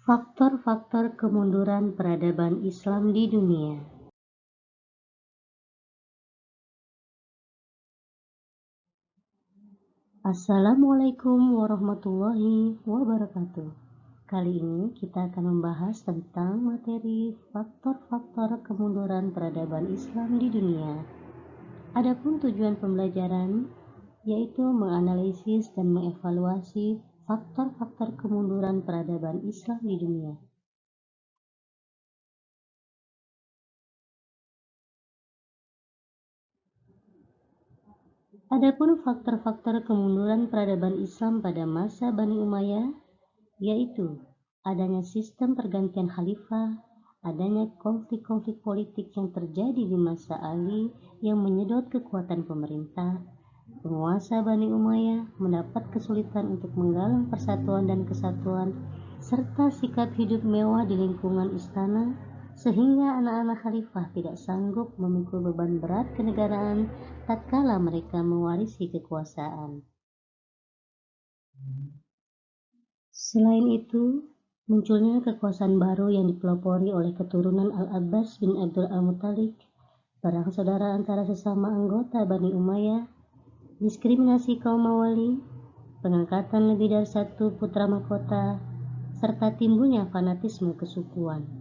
Faktor-faktor kemunduran peradaban Islam di dunia. Assalamualaikum warahmatullahi wabarakatuh. Kali ini kita akan membahas tentang materi faktor-faktor kemunduran peradaban Islam di dunia. Adapun tujuan pembelajaran yaitu menganalisis dan mengevaluasi faktor-faktor kemunduran peradaban Islam di dunia. Adapun faktor-faktor kemunduran peradaban Islam pada masa Bani Umayyah yaitu adanya sistem pergantian khalifah, adanya konflik-konflik politik yang terjadi di masa Ali yang menyedot kekuatan pemerintah. Penguasa Bani Umayyah mendapat kesulitan untuk menggalang persatuan dan kesatuan, serta sikap hidup mewah di lingkungan istana, sehingga anak-anak khalifah tidak sanggup memikul beban berat kenegaraan tatkala mereka mewarisi kekuasaan. Selain itu, munculnya kekuasaan baru yang dipelopori oleh keturunan Al-Abbas bin Abdul Al-Muttalib, perang saudara antara sesama anggota Bani Umayyah, diskriminasi kaum Mawali, pengangkatan lebih dari satu putra mahkota, serta timbulnya fanatisme kesukuan.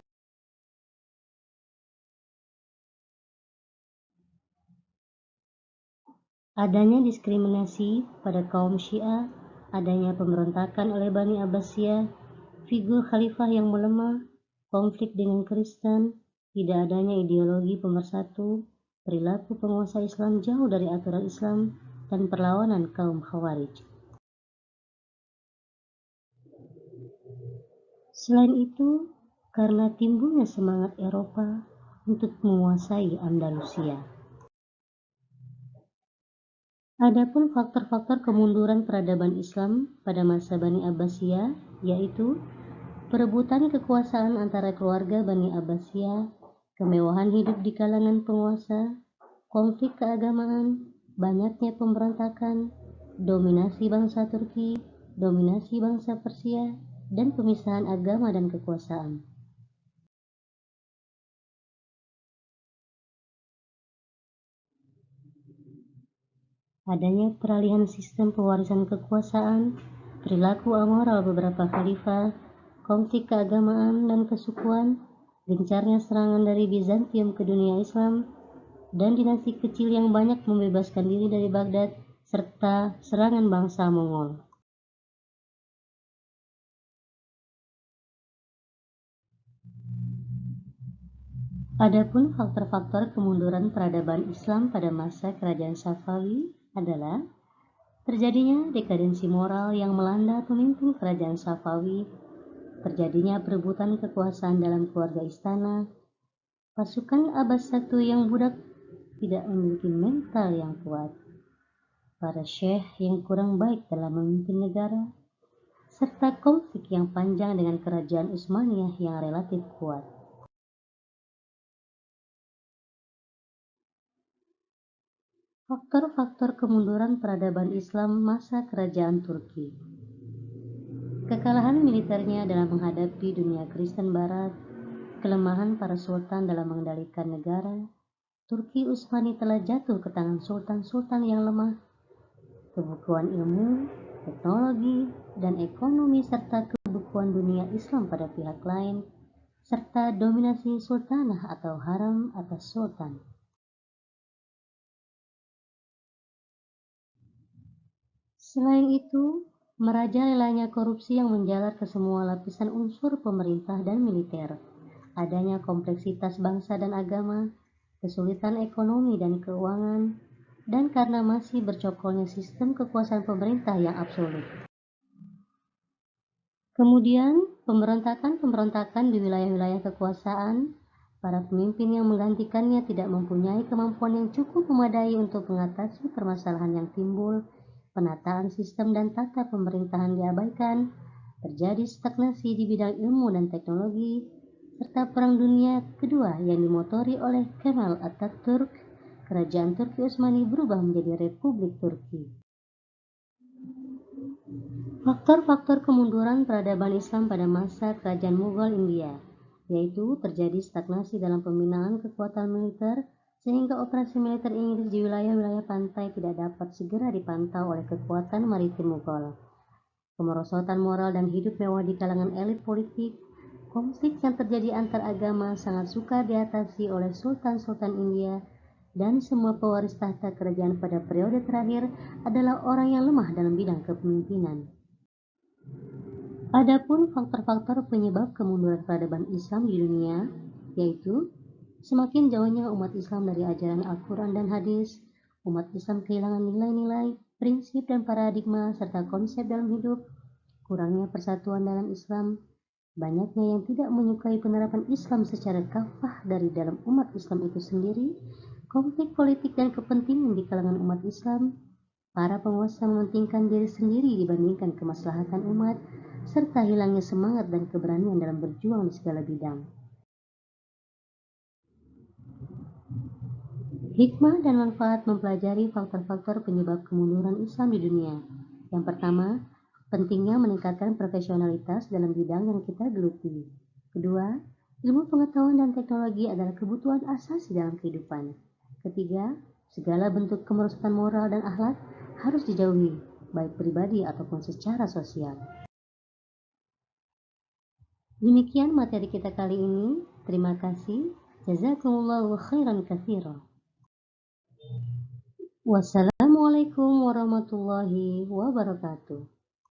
Adanya diskriminasi pada kaum Syiah, adanya pemberontakan oleh Bani Abbasiyah, figur khalifah yang melemah, konflik dengan Kristen, tidak adanya ideologi pemersatu, perilaku penguasa Islam jauh dari aturan Islam, dan perlawanan kaum Khawarij. Selain itu, karena timbulnya semangat Eropa untuk menguasai Andalusia. Adapun faktor-faktor kemunduran peradaban Islam pada masa Bani Abbasiyah yaitu perebutan kekuasaan antara keluarga Bani Abbasiyah, kemewahan hidup di kalangan penguasa, konflik keagamaan, banyaknya pemberontakan, dominasi bangsa Turki, dominasi bangsa Persia, dan pemisahan agama dan kekuasaan. Adanya peralihan sistem pewarisan kekuasaan, perilaku amoral beberapa khalifah, konflik keagamaan dan kesukuan, gencarnya serangan dari Bizantium ke dunia Islam, dan dinasti kecil yang banyak membebaskan diri dari Baghdad, serta serangan bangsa Mongol. Adapun faktor-faktor kemunduran peradaban Islam pada masa Kerajaan Safawi adalah terjadinya dekadensi moral yang melanda pemimpin Kerajaan Safawi, terjadinya perebutan kekuasaan dalam keluarga istana, pasukan Abbas I yang budak tidak memiliki mental yang kuat, para syekh yang kurang baik dalam memimpin negara, serta konflik yang panjang dengan Kerajaan Utsmaniyah yang relatif kuat. Faktor-faktor kemunduran peradaban Islam masa Kerajaan Turki. Kekalahan militernya dalam menghadapi dunia Kristen Barat, kelemahan para sultan dalam mengendalikan negara, Turki Utsmani telah jatuh ke tangan sultan-sultan yang lemah, kebukuan ilmu, teknologi, dan ekonomi serta kebukuan dunia Islam pada pihak lain, serta dominasi sultanah atau haram atas sultan. Selain itu, merajalelanya korupsi yang menjalar ke semua lapisan unsur pemerintah dan militer, adanya kompleksitas bangsa dan agama, kesulitan ekonomi dan keuangan, dan karena masih bercokolnya sistem kekuasaan pemerintah yang absolut. Kemudian, pemberontakan-pemberontakan di wilayah-wilayah kekuasaan, para pemimpin yang menggantikannya tidak mempunyai kemampuan yang cukup memadai untuk mengatasi permasalahan yang timbul, penataan sistem dan tata pemerintahan diabaikan, terjadi stagnasi di bidang ilmu dan teknologi, serta Perang Dunia Kedua yang dimotori oleh Kemal Atatürk, Kerajaan Turki Utsmani berubah menjadi Republik Turki. Faktor-faktor kemunduran peradaban Islam pada masa Kerajaan Mughal India, yaitu terjadi stagnasi dalam pembinaan kekuatan militer sehingga operasi militer Inggris di wilayah-wilayah pantai tidak dapat segera dipantau oleh kekuatan maritim Mughal. Kemerosotan moral dan hidup mewah di kalangan elit politik, konflik yang terjadi antar agama sangat sukar diatasi oleh sultan-sultan India, dan semua pewaris tahta kerajaan pada periode terakhir adalah orang yang lemah dalam bidang kepemimpinan. Adapun faktor-faktor penyebab kemunduran peradaban Islam di dunia, yaitu semakin jauhnya umat Islam dari ajaran Al-Quran dan Hadis, umat Islam kehilangan nilai-nilai, prinsip dan paradigma serta konsep dalam hidup, kurangnya persatuan dalam Islam, banyaknya yang tidak menyukai penerapan Islam secara kafah dari dalam umat Islam itu sendiri, konflik politik dan kepentingan di kalangan umat Islam, para penguasa mementingkan diri sendiri dibandingkan kemaslahatan umat, serta hilangnya semangat dan keberanian dalam berjuang di segala bidang. Hikmah dan manfaat mempelajari faktor-faktor penyebab kemunduran Islam di dunia. Yang pertama, pentingnya meningkatkan profesionalitas dalam bidang yang kita geluti. Kedua, ilmu pengetahuan dan teknologi adalah kebutuhan asasi dalam kehidupan. Ketiga, segala bentuk kemerosotan moral dan akhlak harus dijauhi, baik pribadi ataupun secara sosial. Demikian materi kita kali ini. Terima kasih. Jazakumullahu khairan katsiran. Wassalamualaikum warahmatullahi wabarakatuh.